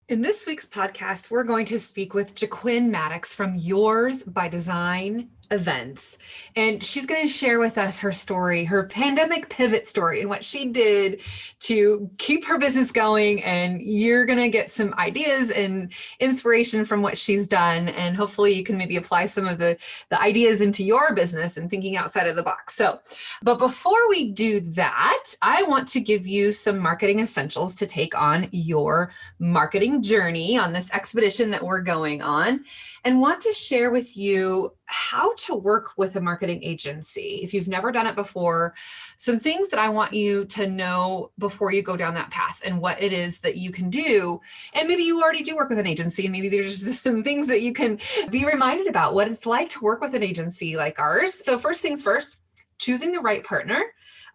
In this week's podcast, we're going to speak with Gequinn Mattox from Yours by Design events. And she's going to share with us her story, her pandemic pivot story, and what she did to keep her business going. And you're going to get some ideas and inspiration from what she's done. And hopefully you can maybe apply some of the ideas into your business and thinking outside of the box. But before we do that, I want to give you some marketing essentials to take on your marketing journey on this expedition that we're going on, and want to share with you how to work with a marketing agency. If you've never done it before, some things that I want you to know before you go down that path and what it is that you can do. And maybe you already do work with an agency, and maybe there's just some things that you can be reminded about what it's like to work with an agency like ours. So first things first, choosing the right partner.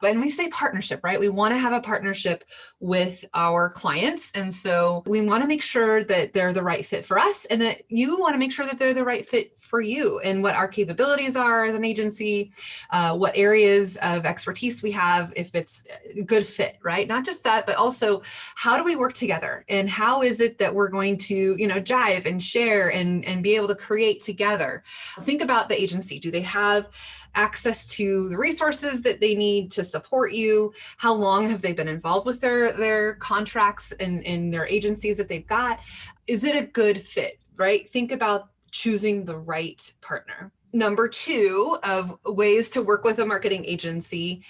And we say partnership, right? We want to have a partnership with our clients. And so we want to make sure that they're the right fit for us, and that you want to make sure that they're the right fit for you, and what our capabilities are as an agency, what areas of expertise we have, if it's a good fit, right? Not just that, but also how do we work together, and how is it that we're going to, jive and share and be able to create together. Think about the agency. Do they have access to the resources that they need to support you? How long have they been involved with their contracts and their agencies that they've got? Is it a good fit, right? Think about choosing the right partner. Number two of ways to work with a marketing agency.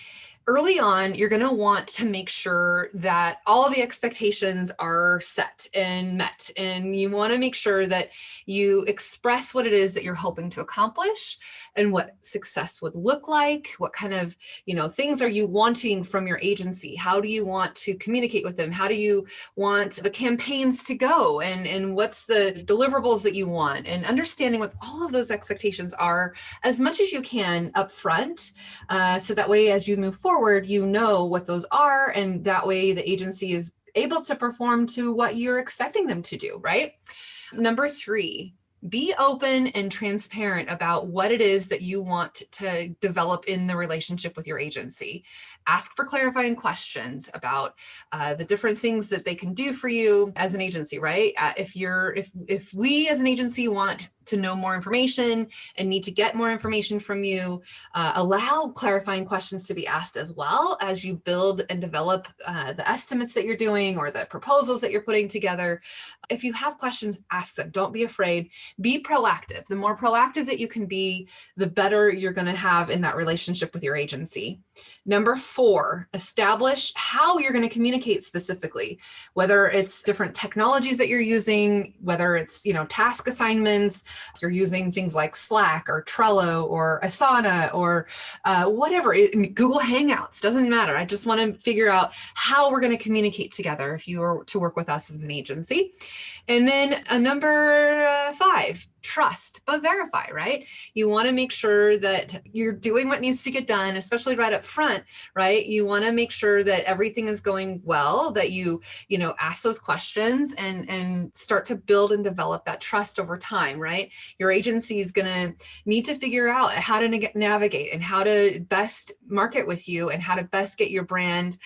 Early on, you're going to want to make sure that all of the expectations are set and met. And you want to make sure that you express what it is that you're hoping to accomplish and what success would look like. What kind of, things are you wanting from your agency? How do you want to communicate with them? How do you want the campaigns to go? And what's the deliverables that you want? And understanding what all of those expectations are as much as you can up front. So that way, as you move forward, you know what those are. And that way the agency is able to perform to what you're expecting them to do, right? Number three, be open and transparent about what it is that you want to develop in the relationship with your agency. Ask for clarifying questions about the different things that they can do for you as an agency, right? If we as an agency want to know more information and need to get more information from you, allow clarifying questions to be asked as well as you build and develop the estimates that you're doing or the proposals that you're putting together. If you have questions, ask them. Don't be afraid. Be proactive. The more proactive that you can be, the better you're going to have in that relationship with your agency. Number four, establish how you're going to communicate specifically, whether it's different technologies that you're using, whether it's, task assignments, if you're using things like Slack or Trello or Asana or whatever, Google Hangouts, doesn't matter. I just want to figure out how we're going to communicate together if you are to work with us as an agency. And then number five, trust, but verify, right? You want to make sure that you're doing what needs to get done, especially right up front, right? You want to make sure that everything is going well, that you ask those questions and start to build and develop that trust over time, right? Your agency is going to need to figure out how to navigate and how to best market with you and how to best get your brand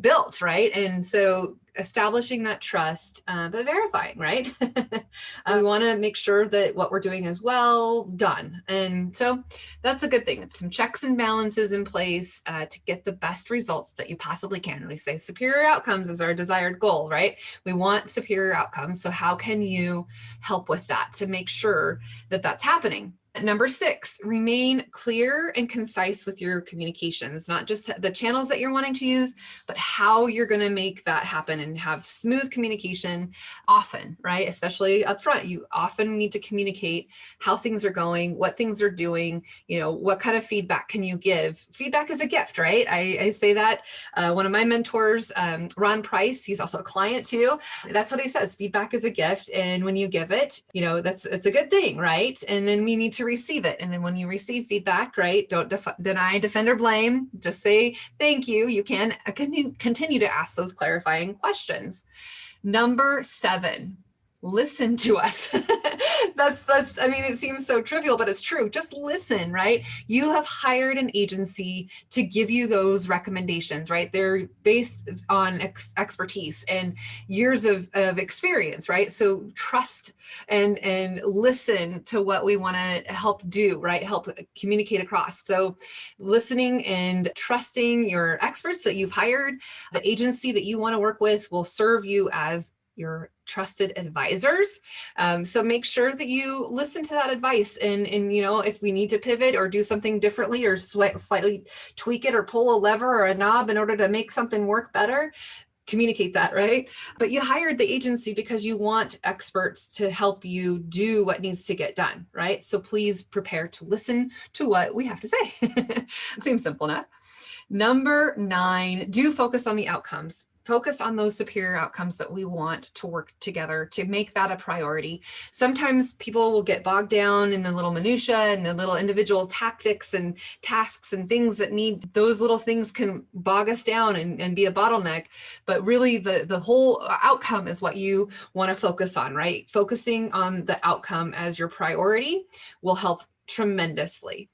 built, right? And so establishing that trust, but verifying, right? We want to make sure that what we're doing is well done. And so that's a good thing. It's some checks and balances in place to get the best results that you possibly can. We say superior outcomes is our desired goal, right? We want superior outcomes. So how can you help with that to make sure that that's happening? Number six, remain clear and concise with your communications, not just the channels that you're wanting to use, but how you're going to make that happen and have smooth communication often, right? Especially up front. You often need to communicate how things are going, what things are doing, what kind of feedback can you give? Feedback is a gift, right? I say that. One of my mentors, Ron Price, he's also a client too. That's what he says. Feedback is a gift. And when you give it, it's a good thing, right? And then we need to receive it. And then when you receive feedback, right, don't deny, defend, or blame. Just say thank you. You can continue to ask those clarifying questions. Number seven, listen to us. I mean, it seems so trivial, but it's true. Just listen, right? You have hired an agency to give you those recommendations, right? They're based on expertise and years of experience, right? So trust and listen to what we want to help do, right? Help communicate across. So listening and trusting your experts that you've hired, the agency that you want to work with will serve you as your trusted advisors. So make sure that you listen to that advice, and if we need to pivot or do something differently or slightly tweak it or pull a lever or a knob in order to make something work better, communicate that, right? But you hired the agency because you want experts to help you do what needs to get done, right? So please prepare to listen to what we have to say. Seems simple enough. Number 9, do focus on the outcomes. Focus on those superior outcomes that we want to work together to make that a priority. Sometimes people will get bogged down in the little minutia and the little individual tactics and tasks and things that need, those little things can bog us down and be a bottleneck. But really the whole outcome is what you want to focus on, right? Focusing on the outcome as your priority will help tremendously.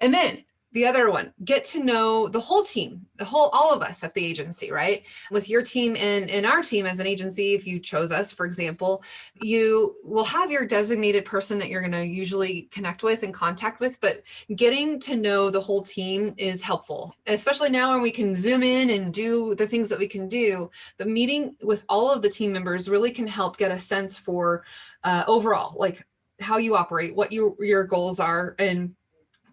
And then the other one, get to know the whole team, all of us at the agency, right? With your team and our team as an agency, if you chose us, for example, you will have your designated person that you're going to usually connect with and contact with, but getting to know the whole team is helpful, especially now when we can zoom in and do the things that we can do. But meeting with all of the team members really can help get a sense for overall, like how you operate, what your goals are, and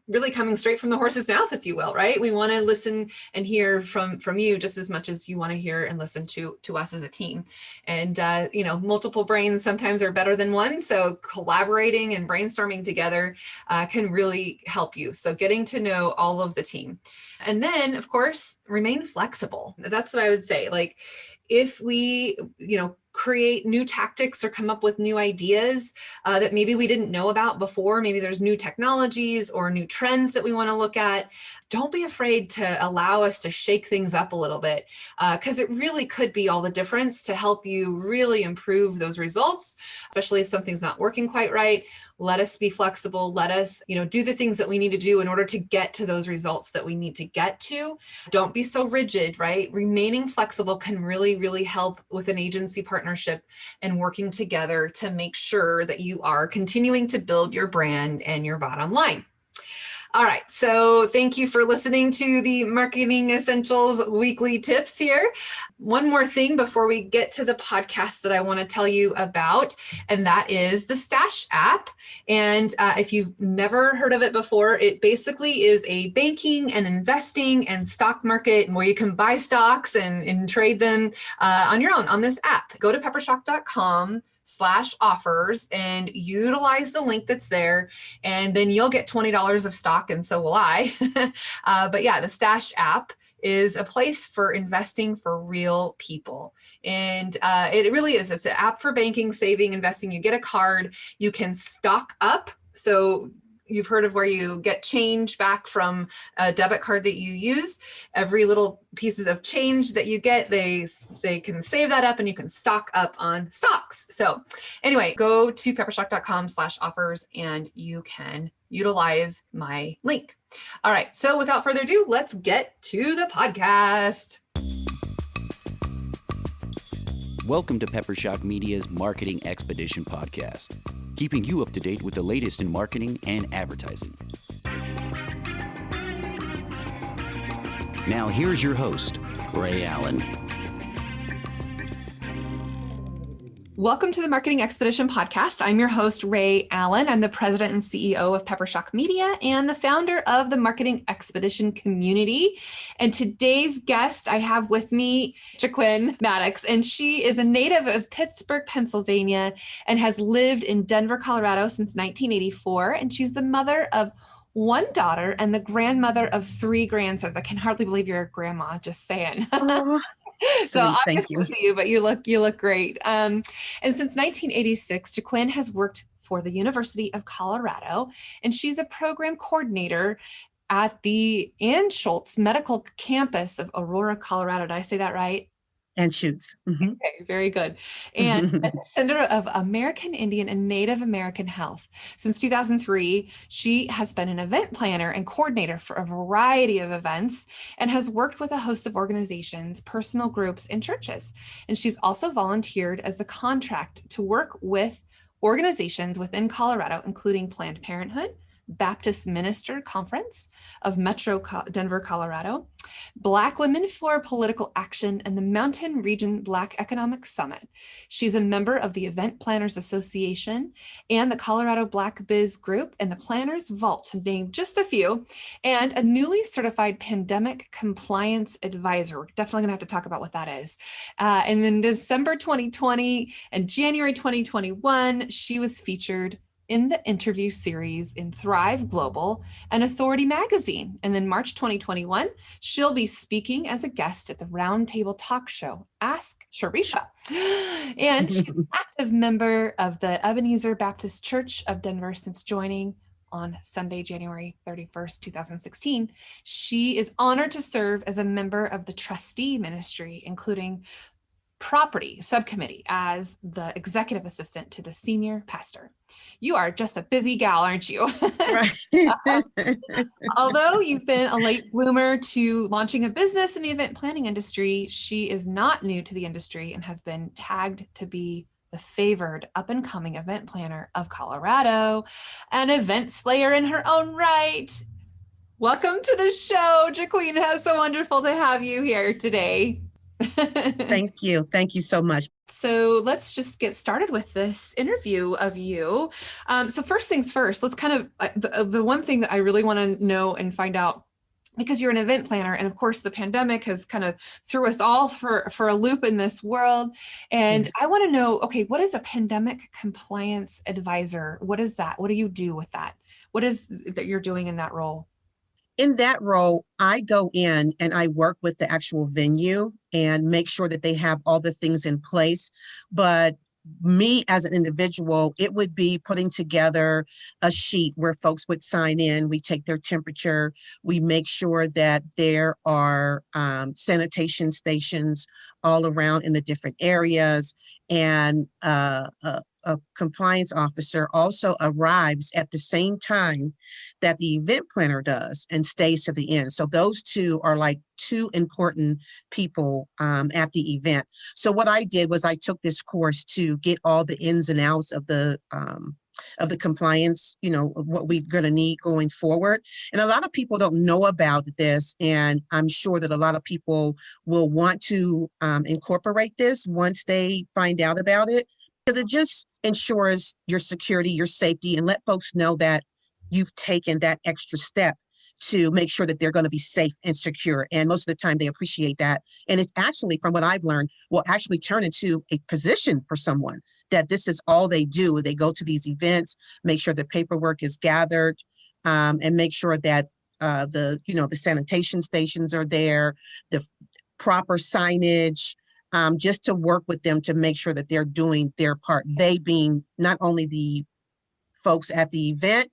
really coming straight from the horse's mouth, if you will, right? We want to listen and hear from you just as much as you want to hear and listen to us as a team. And, multiple brains sometimes are better than one. So collaborating and brainstorming together can really help you. So getting to know all of the team. And then, of course, remain flexible. That's what I would say. Like, if we, create new tactics or come up with new ideas that maybe we didn't know about before, maybe there's new technologies or new trends that we want to look at, don't be afraid to allow us to shake things up a little bit, because it really could be all the difference to help you really improve those results, especially if something's not working quite right. Let us be flexible. Let us, do the things that we need to do in order to get to those results that we need to get to. Don't be so rigid, right? Remaining flexible can really, really help with an agency partnership and working together to make sure that you are continuing to build your brand and your bottom line. All right, so thank you for listening to the Marketing Essentials weekly tips here. One more thing before we get to the podcast that I want to tell you about, and that is the Stash app. And if you've never heard of it before, it basically is a banking and investing and stock market where you can buy stocks and trade them on your own on this app. Go to peppershock.com/offers and utilize the link that's there, and then you'll get $20 of stock, and so will I. But yeah, the Stash app is a place for investing for real people. And it really is. It's an app for banking, saving, investing. You get a card, you can stock up. So you've heard of where you get change back from a debit card that you use. Every little pieces of change that you get, they can save that up and you can stock up on stocks. So anyway, go to peppershock.com/offers and you can utilize my link. All right. So without further ado, let's get to the podcast. Welcome to Peppershock Media's Marketing Expedition podcast, keeping you up to date with the latest in marketing and advertising. Now here's your host, Rhea Allen. Welcome to the Marketing Expedition podcast. I'm your host, Rhea Allen. I'm the president and CEO of Peppershock Media and the founder of the Marketing Expedition community. And today's guest I have with me, Gequinn Mattox, and she is a native of Pittsburgh, Pennsylvania, and has lived in Denver, Colorado since 1984. And she's the mother of one daughter and the grandmother of 3 grandsons. I can hardly believe you're a grandma, just saying. So Sweet, thank you. See you, but you look great. And since 1986, Gequinn has worked for the University of Colorado, and she's a program coordinator at the Ann Schultz Medical Campus of Aurora, Colorado. Did I say that right? And shoots. Mm-hmm. Okay, very good. And Center of American Indian and Native American Health. Since 2003, she has been an event planner and coordinator for a variety of events and has worked with a host of organizations, personal groups, and churches. And she's also volunteered as the contract to work with organizations within Colorado, including Planned Parenthood, Baptist Minister Conference of Metro Denver, Colorado, Black Women for Political Action, and the Mountain Region Black Economic Summit. She's a member of the Event Planners Association and the Colorado Black Biz Group and the Planners Vault, to name just a few, and a newly certified pandemic compliance advisor. We're definitely going to have to talk about what that is. And in December 2020 and January 2021, she was featured in the interview series in Thrive Global and Authority Magazine. And then March 2021, she'll be speaking as a guest at the Roundtable Talk Show, Ask Sharifa. And she's an active member of the Ebenezer Baptist Church of Denver since joining on Sunday, January 31st, 2016. She is honored to serve as a member of the trustee ministry, including property subcommittee as the executive assistant to the senior pastor. You are just a busy gal, aren't you? Although you've been a late bloomer to launching a business in the event planning industry, she is not new to the industry and has been tagged to be the favored up-and-coming event planner of Colorado, an event slayer in her own right. Welcome to the show, Gequinn. It's so wonderful to have you here today. Thank you. Thank you so much. So let's just get started with this interview of you. So first things first, let's kind of, the one thing that I really want to know and find out, because you're an event planner, and of course the pandemic has kind of threw us all for a loop in this world. And yes. I want to know, okay, what is a pandemic compliance advisor? What is that? What do you do with that? What is that you're doing in that role? In that role, I go in and I work with the actual venue and make sure that they have all the things in place. But me as an individual, it would be putting together a sheet where folks would sign in. We take their temperature. We make sure that there are sanitation stations all around in the different areas. And a compliance officer also arrives at the same time that the event planner does and stays to the end. So those two are like two important people at the event. So what I did was I took this course to get all the ins and outs of the compliance, you know, what we're going to need going forward. And a lot of people don't know about this. And I'm sure that a lot of people will want to incorporate this once they find out about it, because it just ensures your security, your safety, and let folks know that you've taken that extra step to make sure that they're going to be safe and secure. And most of the time they appreciate that. And it's actually, from what I've learned, will actually turn into a position for someone, that this is all they do. They go to these events, make sure the paperwork is gathered, and make sure that the sanitation stations are there, the proper signage, just to work with them to make sure that they're doing their part. They being not only the folks at the event,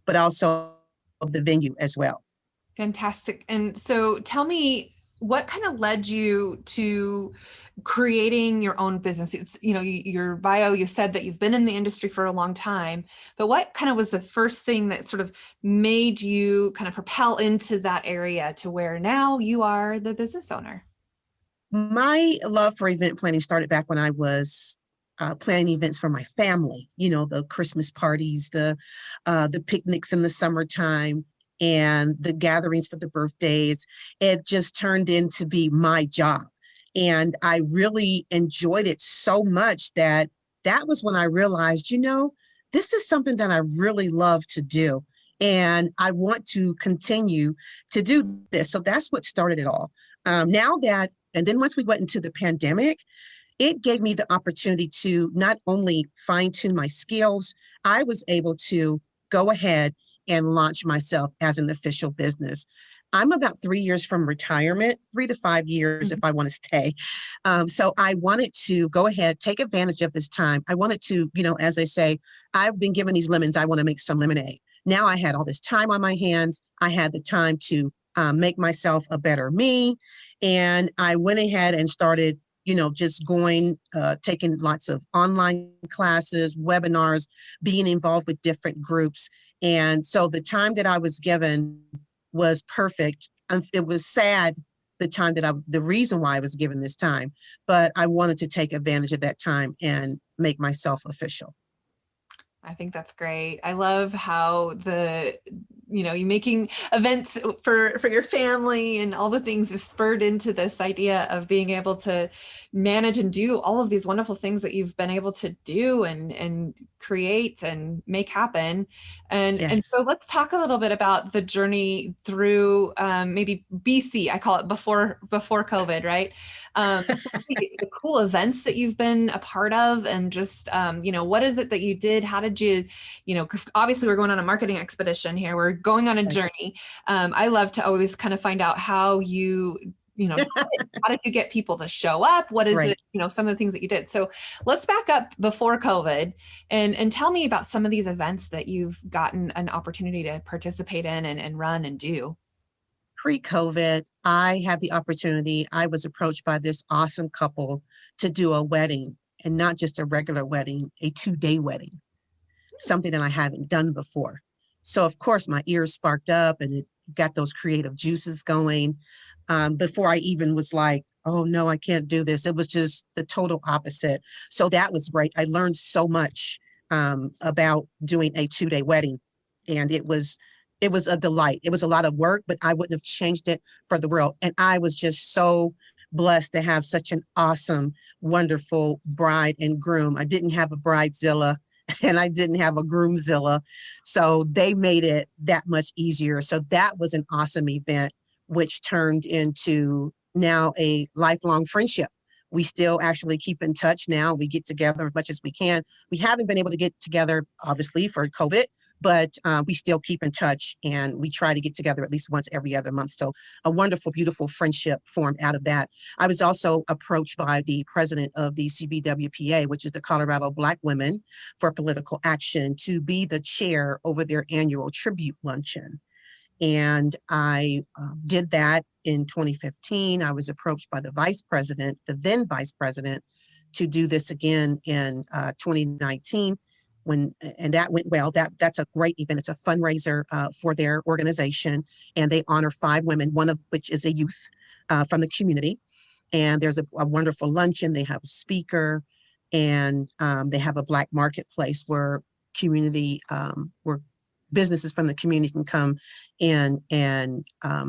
but also the venue as well. Fantastic. And so tell me, what kind of led you to creating your own business? It's, you know, your bio, you said that you've been in the industry for a long time, but what kind of was the first thing that sort of made you kind of propel into that area to where now you are the business owner? My love for event planning started back when I was planning events for my family, you know, the Christmas parties, the picnics in the summertime, and the gatherings for the birthdays. It just turned into be my job. And I really enjoyed it so much that was when I realized, you know, this is something that I really love to do. And I want to continue to do this. So that's what started it all. And then once we went into the pandemic, it gave me the opportunity to not only fine tune my skills, I was able to go ahead and launch myself as an official business. I'm about 3 years from retirement, 3 to 5 years if I want to stay. So I wanted to go ahead, take advantage of this time. I wanted to, you know, as I say, I've been given these lemons, I want to make some lemonade. Now I had all this time on my hands. I had the time to make myself a better me. And I went ahead and started, just going, taking lots of online classes, webinars, being involved with different groups. And so the time that I was given was perfect. It was sad the reason why I was given this time, but I wanted to take advantage of that time and make myself official. I think that's great. I love how you making events for your family and all the things just spurred into this idea of being able to manage and do all of these wonderful things that you've been able to do and create and make happen. And so Yes. let's talk a little bit about the journey through maybe BC. I call it before COVID, right? The cool events that you've been a part of, and just what is it that you did? How did you, 'cause obviously we're going on a marketing expedition here, we're going on a Right. journey. I love to always kind of find out how how did you get people to show up? What is Right. it, some of the things that you did. So let's back up before COVID and tell me about some of these events that you've gotten an opportunity to participate in and run and do. Pre-COVID, I had the opportunity. I was approached by this awesome couple to do a wedding, and not just a regular wedding, a 2-day wedding, something that I haven't done before. So of course my ears sparked up and it got those creative juices going. Before I even was like, oh no, I can't do this. It was just the total opposite. So that was great. I learned so much about doing a 2-day wedding, and it was a delight. It was a lot of work, but I wouldn't have changed it for the world. And I was just so blessed to have such an awesome, wonderful bride and groom. I didn't have a bridezilla and I didn't have a groomzilla. So they made it that much easier. So that was an awesome event, which turned into now a lifelong friendship. We still actually keep in touch now. We get together as much as we can. We haven't been able to get together, obviously, for COVID, but we still keep in touch, and we try to get together at least once every other month. So a wonderful, beautiful friendship formed out of that. I was also approached by the president of the CBWPA, which is the Colorado Black Women for Political Action, to be the chair over their annual tribute luncheon. And I did that in 2015. I was approached by the then vice president, to do this again in 2019. And that went well. That's a great event. It's a fundraiser for their organization, and they honor 5 women, one of which is a youth from the community. And there's a wonderful luncheon. They have a speaker, and they have a Black marketplace where where businesses from the community can come in and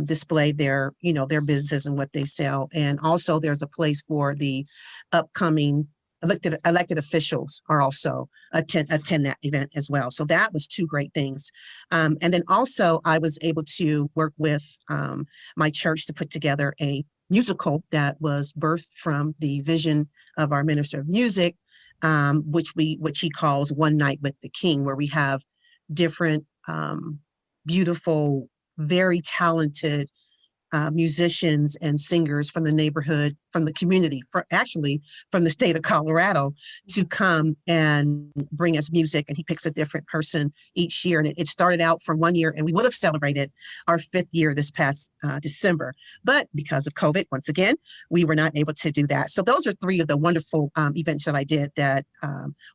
display their businesses and what they sell. And also there's a place for the upcoming elected officials are also attend that event as well. So that was 2 great things. And then also I was able to work with my church to put together a musical that was birthed from the vision of our minister of music, which he calls One Night with the King, where we have different beautiful, very talented musicians and singers from the neighborhood, from the community, from the state of Colorado, to come and bring us music. And he picks a different person each year. And it started out from 1 year, and we would have celebrated our 5th year this past December. But because of COVID, once again, we were not able to do that. So those are 3 of the wonderful events that I did that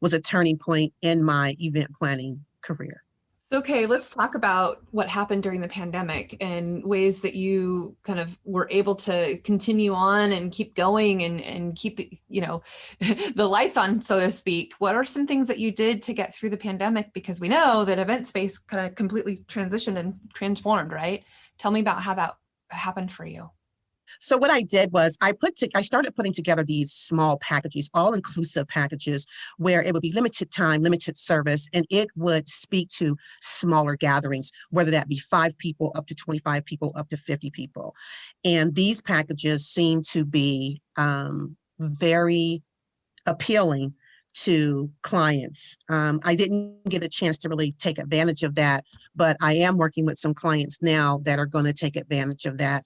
was a turning point in my event planning career. So, okay, let's talk about what happened during the pandemic and ways that you kind of were able to continue on and keep going and keep, the lights on, so to speak. What are some things that you did to get through the pandemic? Because we know that event space kind of completely transitioned and transformed, right? Tell me about how that happened for you. So what I did was I started putting together these small packages, all-inclusive packages, where it would be limited time, limited service, and it would speak to smaller gatherings, whether that be 5 people, up to 25 people, up to 50 people. And these packages seem to be very appealing to clients. I didn't get a chance to really take advantage of that, but I am working with some clients now that are going to take advantage of that,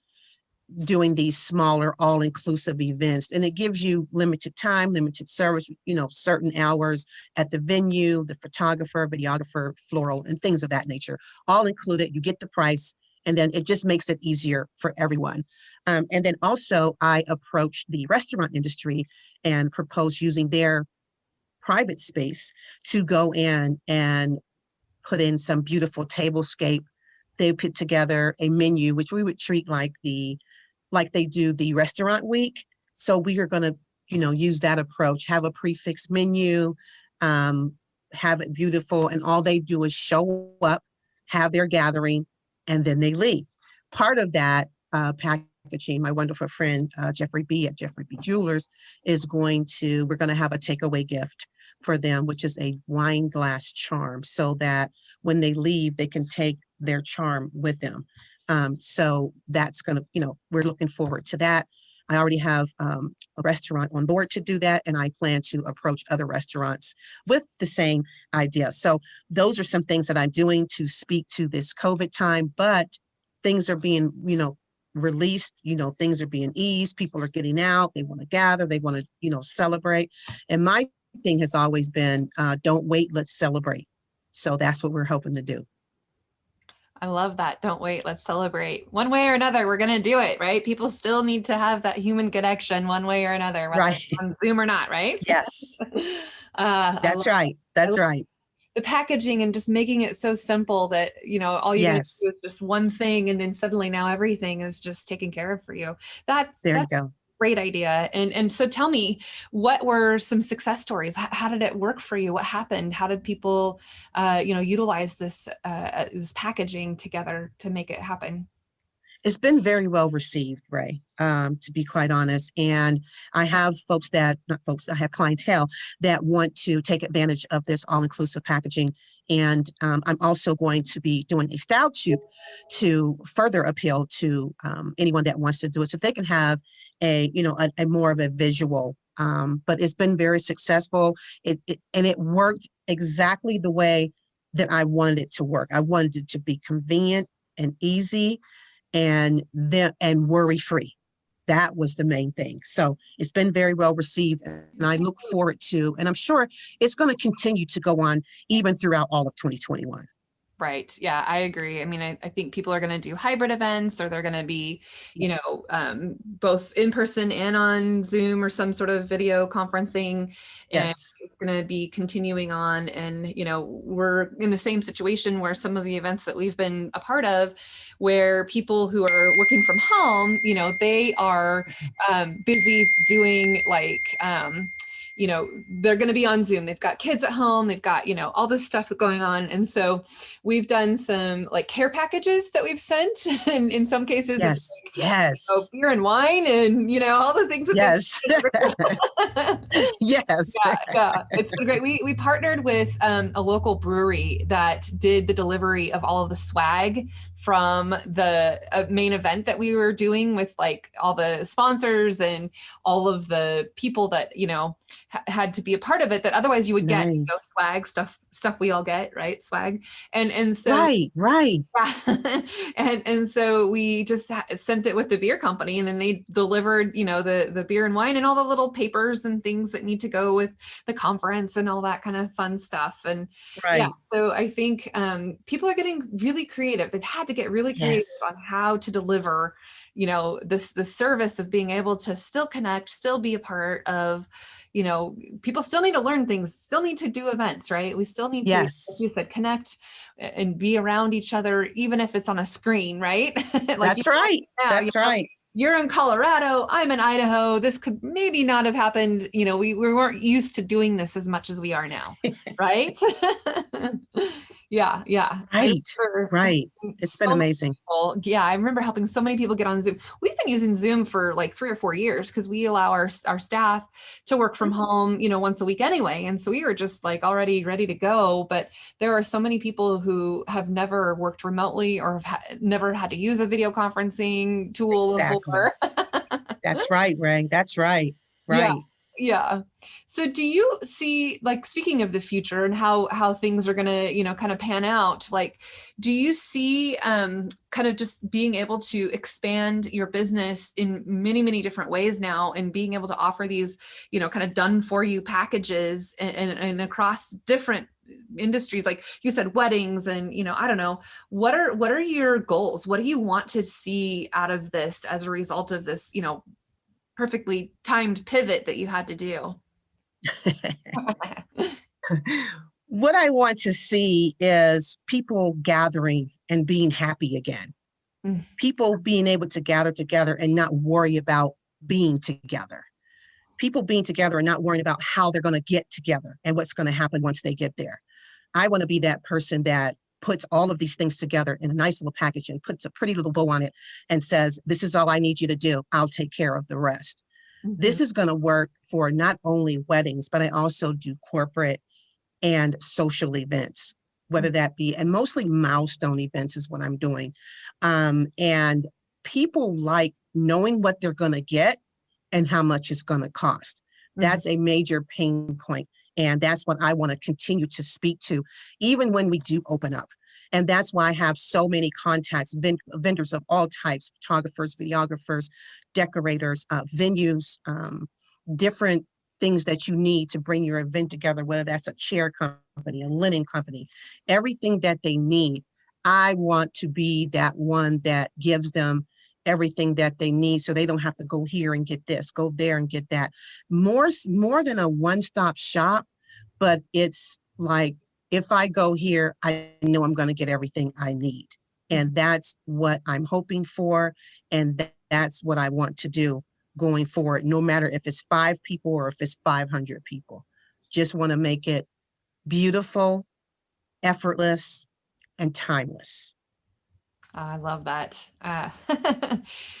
doing these smaller all-inclusive events. And it gives you limited time, limited service, certain hours at the venue, the photographer, videographer, floral, and things of that nature, all included. You get the price, And then it just makes it easier for everyone. And then also I approached the restaurant industry and proposed using their private space to go in and put in some beautiful tablescape. They put together a menu, which we would treat like they do the restaurant week. So we are going to, use that approach, have a prefix menu, have it beautiful. And all they do is show up, have their gathering, and then they leave. Part of that packaging, my wonderful friend, Jeffrey B. at Jeffrey B. Jewelers we're going to have a takeaway gift for them, which is a wine glass charm, so that when they leave, they can take their charm with them. So that's going to, we're looking forward to that. I already have a restaurant on board to do that, and I plan to approach other restaurants with the same idea. So those are some things that I'm doing to speak to this COVID time, but things are being, released, things are being eased. People are getting out. They want to gather. They want to, celebrate. And my thing has always been, don't wait, let's celebrate. So that's what we're hoping to do. I love that. Don't wait. Let's celebrate. One way or another, we're going to do it, right? People still need to have that human connection one way or another, whether it's on Zoom or not, right? Yes. That's right. That's right. The packaging and just making it so simple that, all you do is just one thing, and then suddenly now everything is just taken care of for you. That's you go. Great idea. And so tell me, what were some success stories? How did it work for you? What happened? How did people, utilize this packaging together to make it happen? It's been very well received, Ray, to be quite honest. And I have I have clientele that want to take advantage of this all-inclusive packaging. And I'm also going to be doing a style shoot to further appeal to anyone that wants to do it, so they can have a more of a visual. But it's been very successful. It worked exactly the way that I wanted it to work. I wanted it to be convenient and easy, and worry-free. That was the main thing. So it's been very well received, and I look forward to, and I'm sure it's going to continue to go on even throughout all of 2021. Right. Yeah, I agree. I mean, I think people are going to do hybrid events, or they're going to be, both in person and on Zoom or some sort of video conferencing. And it's going to be continuing on. And, we're in the same situation where some of the events that we've been a part of, where people who are working from home, they are busy doing they're going to be on Zoom. They've got kids at home. They've got, all this stuff going on. And so we've done some care packages that we've sent. And in some cases, it's beer and wine and, all the things. Yes. Yes. Yeah. It's been great. We partnered with a local brewery that did the delivery of all of the swag from the main event that we were doing, with all the sponsors and all of the people that, had to be a part of it, that otherwise you would get swag stuff we all get, right? Swag. And so, right. Yeah. and so we just sent it with the beer company, and then they delivered, the beer and wine and all the little papers and things that need to go with the conference and all that kind of fun stuff. And so I think people are getting really creative. They've had to get really creative on how to deliver, this service of being able to still connect, still be a part of, people still need to learn things, still need to do events, right? We still need to, like you said, connect and be around each other, even if it's on a screen, right? That's right. That's right. You're in Colorado, I'm in Idaho. This could maybe not have happened. We weren't used to doing this as much as we are now, right? Yeah. Right. It's been amazing. Yeah. I remember helping so many people get on Zoom. We've been using Zoom for 3 or 4 years, because we allow our staff to work from home, once a week anyway. And so we were just already ready to go. But there are so many people who have never worked remotely, or have never had to use a video conferencing tool before. That's right, Ray. That's right. Right. Yeah. So do you see, speaking of the future and how things are going to, kind of pan out, do you see kind of just being able to expand your business in many, many different ways now, and being able to offer these, kind of done for you packages and across different industries, like you said, weddings and, I don't know, what are your goals? What do you want to see out of this as a result of this, perfectly timed pivot that you had to do? What I want to see is people gathering and being happy again. Mm. People being able to gather together and not worry about being together. People being together and not worrying about how they're going to get together and what's going to happen once they get there. I want to be that person that puts all of these things together in a nice little package and puts a pretty little bow on it and says, this is all I need you to do. I'll take care of the rest. Mm-hmm. This is going to work for not only weddings, but I also do corporate and social events, whether that be, and mostly milestone events is what I'm doing. And people like knowing what they're going to get and how much it's going to cost. That's a major pain point. And that's what I want to continue to speak to, even when we do open up. And that's why I have so many contacts, vendors of all types, photographers, videographers, decorators, venues, different things that you need to bring your event together, whether that's a chair company, a linen company, everything that they need. I want to be that one that gives them everything that they need so they don't have to go here and get this, go there and get that. More than a one-stop shop, but it's like, if I go here, I know I'm going to get everything I need. And that's what I'm hoping for. And that's what I want to do going forward, no matter if it's 5 people or if it's 500 people. Just want to make it beautiful, effortless, and timeless. I love that.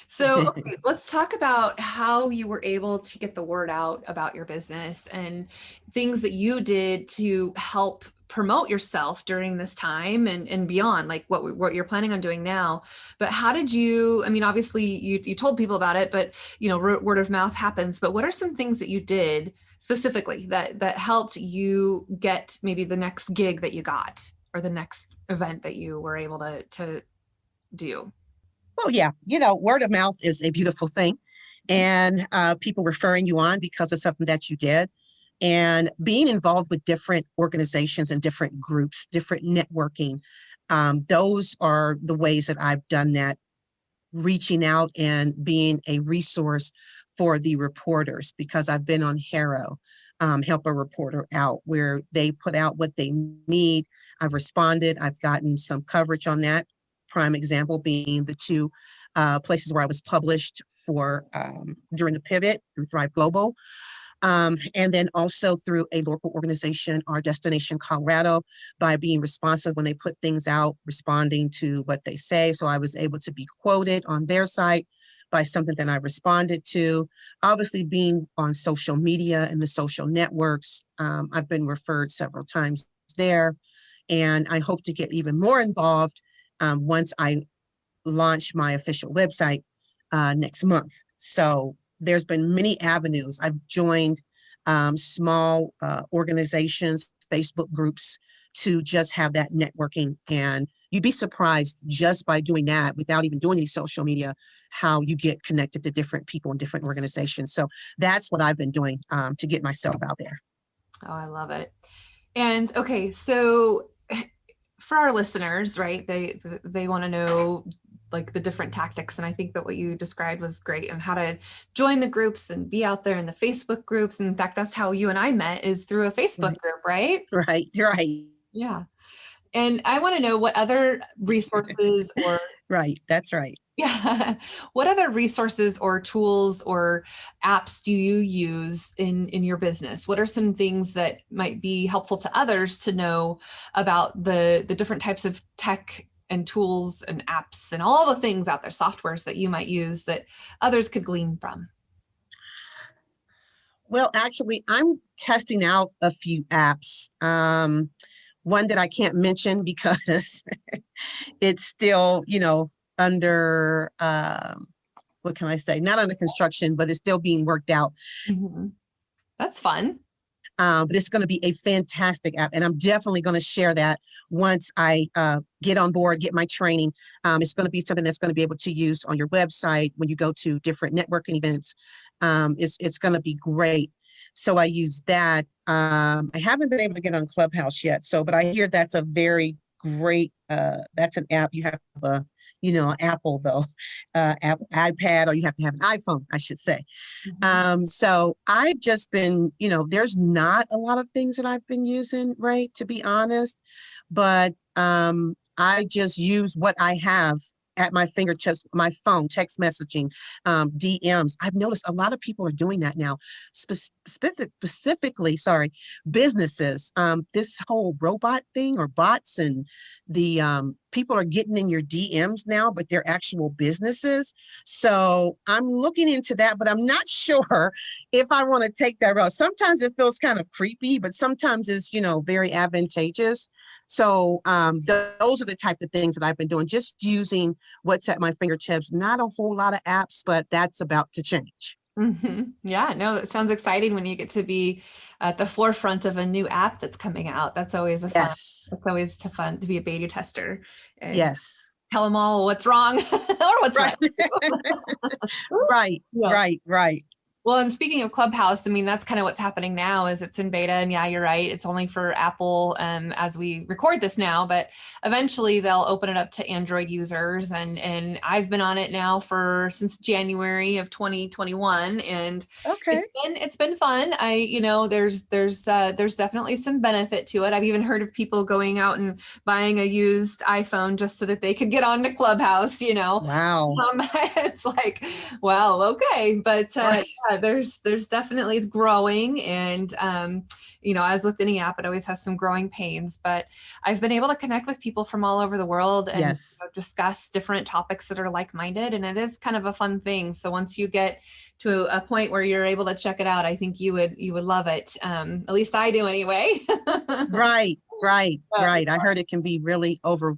So okay, let's talk about how you were able to get the word out about your business and things that you did to help promote yourself during this time and beyond, like what you're planning on doing now. But how did you, I mean, obviously you told people about it, but word of mouth happens. But what are some things that you did specifically that helped you get maybe the next gig that you got or the next event that you were able to do? Well, yeah, word of mouth is a beautiful thing, and people referring you on because of something that you did, and being involved with different organizations and different groups, different networking. Those are the ways that I've done that, reaching out and being a resource for the reporters, because I've been on Harrow, help a reporter out where they put out what they need. I've responded. I've gotten some coverage on that. Prime example being the 2 places where I was published for during the pivot through Thrive Global. And then also through a local organization, our Destination Colorado, by being responsive when they put things out, responding to what they say. So I was able to be quoted on their site by something that I responded to. Obviously being on social media and the social networks, I've been referred several times there. And I hope to get even more involved once I launch my official website next month. So there's been many avenues. I've joined small organizations, Facebook groups, to just have that networking. And you'd be surprised just by doing that, without even doing any social media, how you get connected to different people and different organizations. So that's what I've been doing to get myself out there. Oh, I love it. And okay, so for our listeners, right, they want to know like the different tactics. And I think that what you described was great, and how to join the groups and be out there in the Facebook groups. And in fact, that's how you and I met, is through a Facebook group, right? Right. Yeah. And I want to know what other resources or Right. That's right. yeah, what other resources or tools or apps do you use in your business? What are some things that might be helpful to others to know about the different types of tech and tools and apps and all the things out there, softwares that you might use that others could glean from? Well, actually, I'm testing out a few apps. One that I can't mention because it's still, under, what can I say? Not under construction, but it's still being worked out. Mm-hmm. That's fun. But it's going to be a fantastic app. And I'm definitely going to share that once I get on board, get my training. It's going to be something that's going to be able to use on your website when you go to different networking events. It's going to be great. So I use that. I haven't been able to get on Clubhouse yet. So, but I hear that's a very great, that's an app. You have a, Apple though, iPad, or you have to have an iPhone, I should say. So I've just been, there's not a lot of things that I've been using, right, to be honest, but I just use what I have at my fingertips, my phone, text messaging, DMs. I've noticed a lot of people are doing that now, specifically, sorry, businesses. This whole robot thing or bots, and the people are getting in your DMs now, but they're actual businesses. So I'm looking into that, but I'm not sure if I want to take that route. Sometimes it feels kind of creepy, but sometimes it's, very advantageous. So those are the type of things that I've been doing, just using what's at my fingertips. Not a whole lot of apps, but that's about to change. Yeah, no, it sounds exciting when you get to be at the forefront of a new app that's coming out. That's always Yes. it's always fun to be a beta tester and Yes. tell them all what's wrong or what's Right. right. Right. Right. Well, and speaking of Clubhouse, I mean, that's kind of what's happening now is it's in beta, and yeah, you're right. It's only for Apple as we record this now, but eventually they'll open it up to Android users. And I've been on it now since January of 2021, and Okay. it's been fun. There's definitely some benefit to it. I've even heard of people going out and buying a used iPhone just so that they could get on to Clubhouse. Wow. It's like, well, okay, but Right. there's definitely, it's growing, and as with any app, it always has some growing pains, but I've been able to connect with people from all over the world and Yes. discuss different topics that are like-minded, and it is kind of a fun thing. So once you get to a point where you're able to check it out, I think you would love it. At least I do anyway. Right. I heard it can be really over,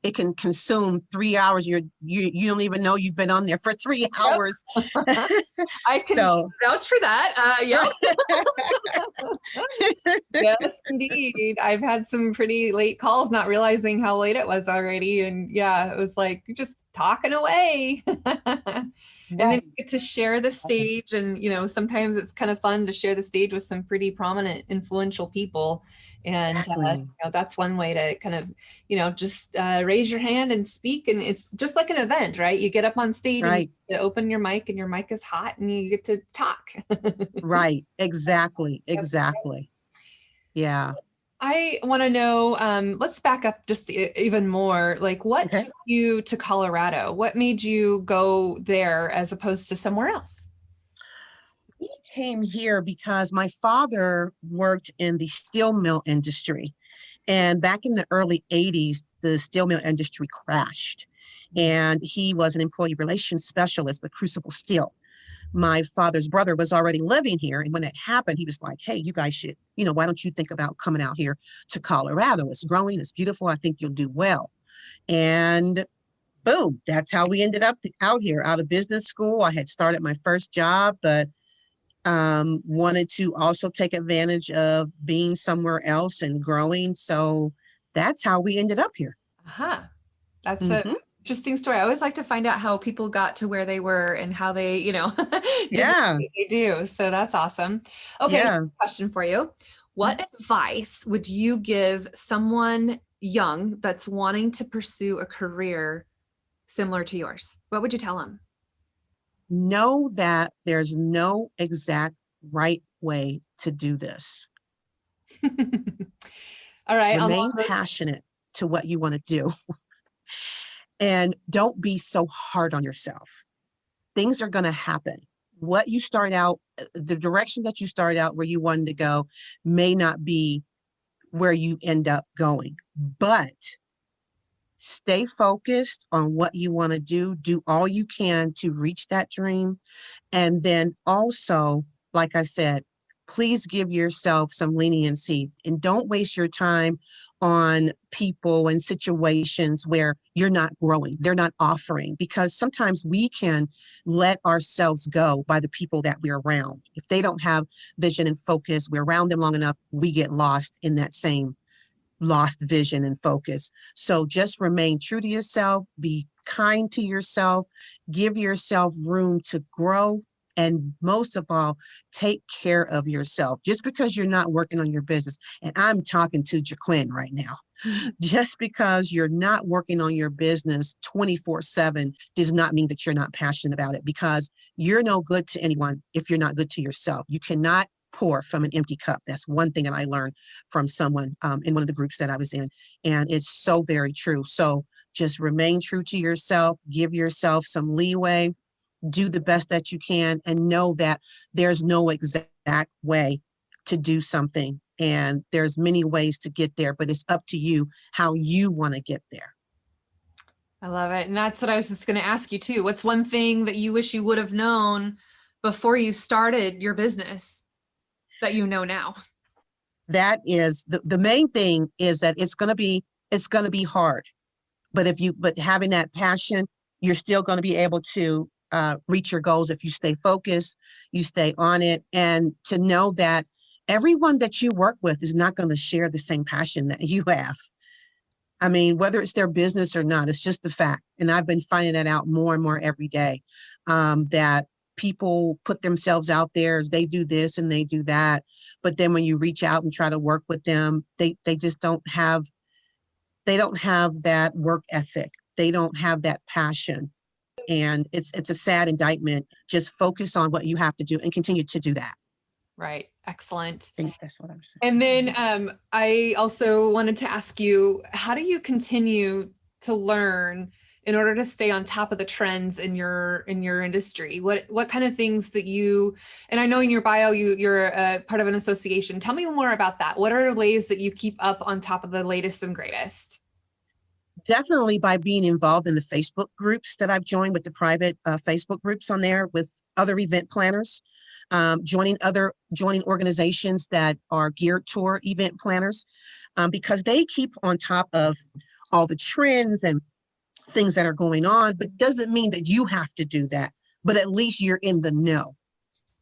it can consume 3 hours. You don't even know you've been on there for 3 hours. I can vouch for that. Yeah. Yes, indeed. I've had some pretty late calls, not realizing how late it was already. And yeah, it was like just talking away. And then you get to share the stage. And, sometimes it's kind of fun to share the stage with some pretty prominent, influential people. And Exactly. that's one way to kind of, just raise your hand and speak. And it's just like an event, right? You get up on stage, Right. and you open your mic, and your mic is hot, and you get to talk. Right. Exactly. Yeah. I want to know, let's back up just even more. Like, what Okay. took you to Colorado? What made you go there as opposed to somewhere else? We came here because my father worked in the steel mill industry. And back in the early 80s, the steel mill industry crashed. And he was an employee relations specialist with Crucible Steel. My father's brother was already living here. And when that happened, he was like, hey, you guys should, why don't you think about coming out here to Colorado? It's growing, it's beautiful. I think you'll do well. And boom, that's how we ended up out here, out of business school. I had started my first job, but wanted to also take advantage of being somewhere else and growing. So that's how we ended up here. That's an interesting story. I always like to find out how people got to where they were and how they, did Yeah. what they do. So that's awesome. Okay, Yeah. question for you. What advice would you give someone young that's wanting to pursue a career similar to yours? What would you tell them? Know that there's no exact right way to do this. All right. Remain passionate to what you want to do. And don't be so hard on yourself. Things are going to happen. What you start out, the direction that you start out where you wanted to go may not be where you end up going, but stay focused on what you want to do. Do all you can to reach that dream. And then also, like I said, please give yourself some leniency and don't waste your time on people and situations where you're not growing, they're not offering, because sometimes we can let ourselves go by the people that we're around. If they don't have vision and focus, we're around them long enough, we get lost in that same lost vision and focus. So just remain true to yourself, be kind to yourself, give yourself room to grow, And most of all, take care of yourself. Just because you're not working on your business, and I'm talking to Gequinn right now, just because you're not working on your business 24/7 does not mean that you're not passionate about it, because you're no good to anyone if you're not good to yourself. You cannot pour from an empty cup. That's one thing that I learned from someone in one of the groups that I was in. And it's so very true. So just remain true to yourself, give yourself some leeway, do the best that you can, and know that there's no exact way to do something. And there's many ways to get there, but it's up to you how you want to get there. I love it. And that's what I was just going to ask you too. What's one thing that you wish you would have known before you started your business that you know now? That is the main thing, is that it's going to be hard. But having that passion, you're still going to be able to reach your goals if you stay focused, you stay on it, and to know that everyone that you work with is not going to share the same passion that you have. I mean, whether it's their business or not, it's just the fact. And I've been finding that out more and more every day, that people put themselves out there, they do this and they do that. But then when you reach out and try to work with them, they just don't have that work ethic. They don't have that passion. And it's a sad indictment. Just focus on what you have to do and continue to do that. Right. Excellent. I think that's what I'm saying. And then I also wanted to ask you, how do you continue to learn in order to stay on top of the trends in your industry? What kind of things that you, and I know in your bio, you're a part of an association. Tell me more about that. What are ways that you keep up on top of the latest and greatest? Definitely by being involved in the Facebook groups that I've joined, with the private Facebook groups on there with other event planners, joining organizations that are geared toward event planners, because they keep on top of all the trends and things that are going on, but doesn't mean that you have to do that, but at least you're in the know.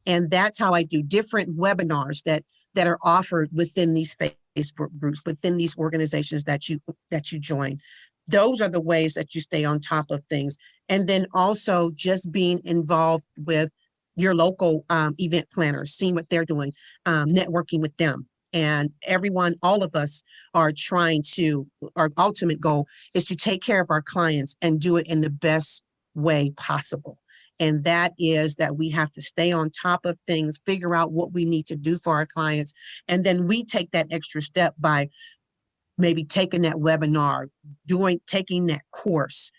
And that's how I do different webinars that are offered within these Facebook groups, within these organizations that you join. Those are the ways that you stay on top of things. And then also just being involved with your local event planners, seeing what they're doing, networking with them. And everyone, all of us are trying to, our ultimate goal is to take care of our clients and do it in the best way possible. And that is that we have to stay on top of things, figure out what we need to do for our clients. And then we take that extra step by maybe taking that webinar, taking that course,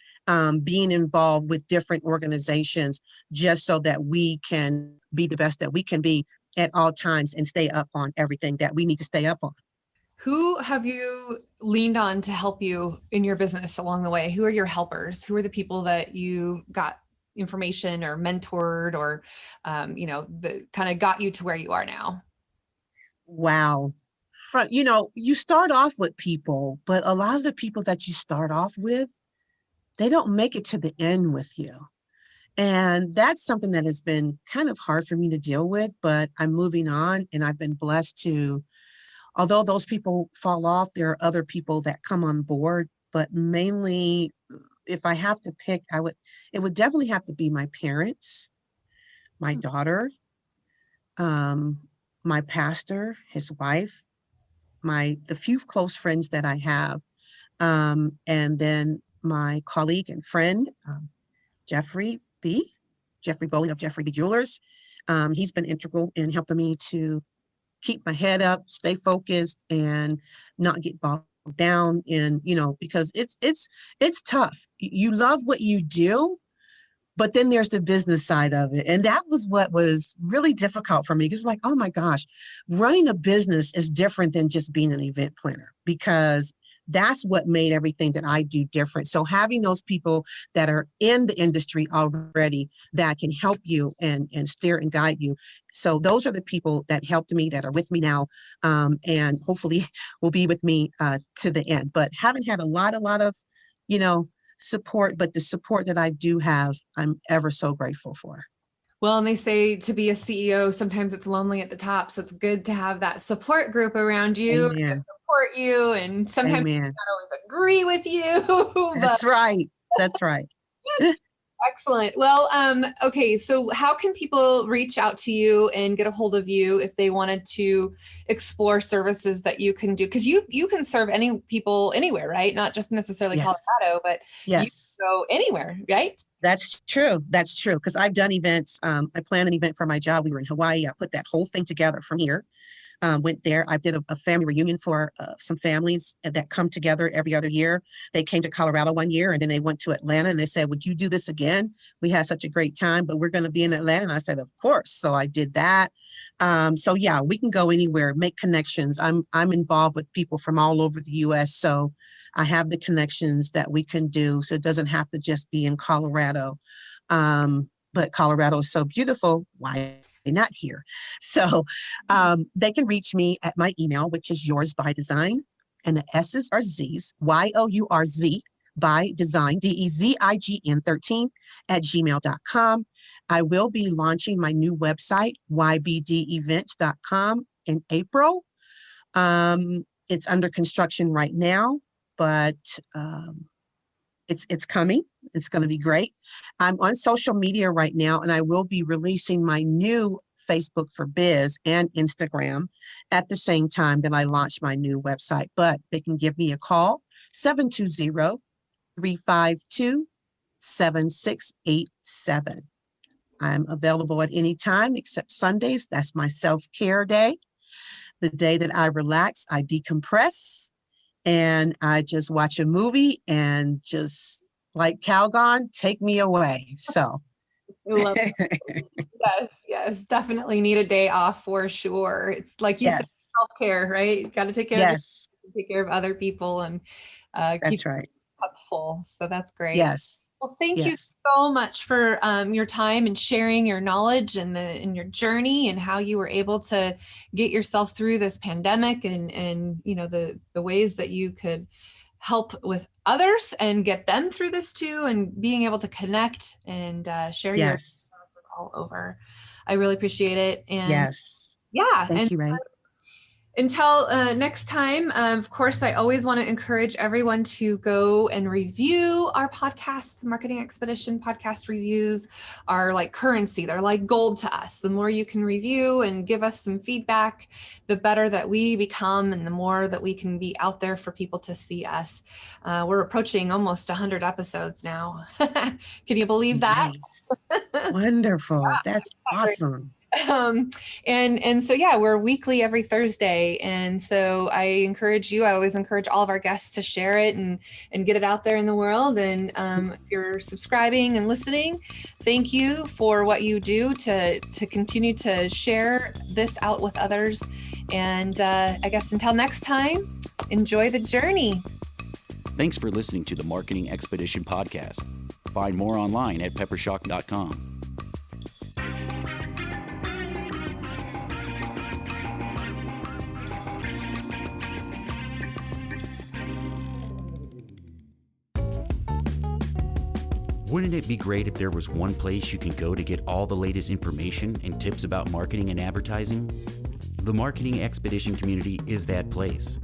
being involved with different organizations, just so that we can be the best that we can be at all times and stay up on everything that we need to stay up on. Who have you leaned on to help you in your business along the way? Who are your helpers? Who are the people that you got information or mentored or, that kind of got you to where you are now? Wow. You start off with people, but a lot of the people that you start off with, they don't make it to the end with you. And that's something that has been kind of hard for me to deal with, but I'm moving on, and I've been blessed to, although those people fall off, there are other people that come on board, but mainly if I have to pick, it would definitely have to be my parents, my daughter, my pastor, his wife, the few close friends that I have, and then my colleague and friend, Jeffrey Bowling of Jeffrey B. Jewelers. He's been integral in helping me to keep my head up, stay focused, and not get bogged down in, because it's tough. You love what you do, but then there's the business side of it. And that was what was really difficult for me. Because like, oh my gosh, running a business is different than just being an event planner, because that's what made everything that I do different. So having those people that are in the industry already that can help you and steer and guide you. So those are the people that helped me, that are with me now, and hopefully will be with me to the end. But haven't had a lot of, support, but the support that I do have, I'm ever so grateful for. Well, and they say to be a CEO, sometimes it's lonely at the top. So it's good to have that support group around you to support you. And sometimes they not always agree with you. That's right. That's right. Excellent. Well, okay. So how can people reach out to you and get a hold of you if they wanted to explore services that you can do? Because you can serve any people anywhere, right? Not just necessarily Yes. Colorado, but you Yes. can go anywhere, right? That's true. That's true. Because I've done events. I planned an event for my job. We were in Hawaii. I put that whole thing together from here. Went there. I did a family reunion for some families that come together every other year. They came to Colorado one year and then they went to Atlanta and they said, would you do this again? We had such a great time, but we're going to be in Atlanta. And I said, of course. So I did that. So yeah, we can go anywhere, make connections. I'm involved with people from all over the US. So I have the connections that we can do. So it doesn't have to just be in Colorado. But Colorado is so beautiful. Why not here? So they can reach me at my email, which is yours by design. And the S's are Z's, YOURZ by design, DEZIGN 13 at gmail.com. I will be launching my new website, ybdevents.com in April. It's under construction right now, but it's coming. It's going to be great. I'm on social media right now, and I will be releasing my new Facebook for Biz and Instagram at the same time that I launch my new website. But they can give me a call, 720-352-7687. I'm available at any time except Sundays. That's my self-care day. The day that I relax, I decompress, and I just watch a movie and just like Calgon, take me away. So. I love it. Yes, definitely need a day off for sure. It's like you said, self-care, right? You got to take care of yourself, take care of other people, and keep that's right. Cup full. So that's great. Yes. Well, thank you so much for your time and sharing your knowledge and your journey and how you were able to get yourself through this pandemic and you know the ways that you could help with others and get them through this too, and being able to connect and share your all over. I really appreciate it. And yeah, thank you, Ray. Until next time, of course, I always want to encourage everyone to go and review our podcasts. Marketing Expedition podcast reviews are like currency. They're like gold to us. The more you can review and give us some feedback, the better that we become and the more that we can be out there for people to see us. We're approaching almost 100 episodes now. Can you believe that? Wonderful. That's awesome. And so, yeah, we're weekly every Thursday. And so I always encourage all of our guests to share it and get it out there in the world. And if you're subscribing and listening, thank you for what you do to continue to share this out with others. And I guess until next time, enjoy the journey. Thanks for listening to the Marketing Expedition podcast. Find more online at peppershock.com. Wouldn't it be great if there was one place you can go to get all the latest information and tips about marketing and advertising? The Marketing Expedition community is that place.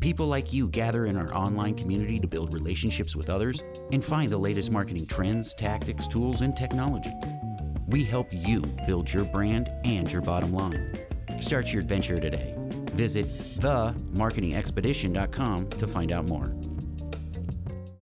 People like you gather in our online community to build relationships with others and find the latest marketing trends, tactics, tools, and technology. We help you build your brand and your bottom line. Start your adventure today. Visit themarketingexpedition.com to find out more.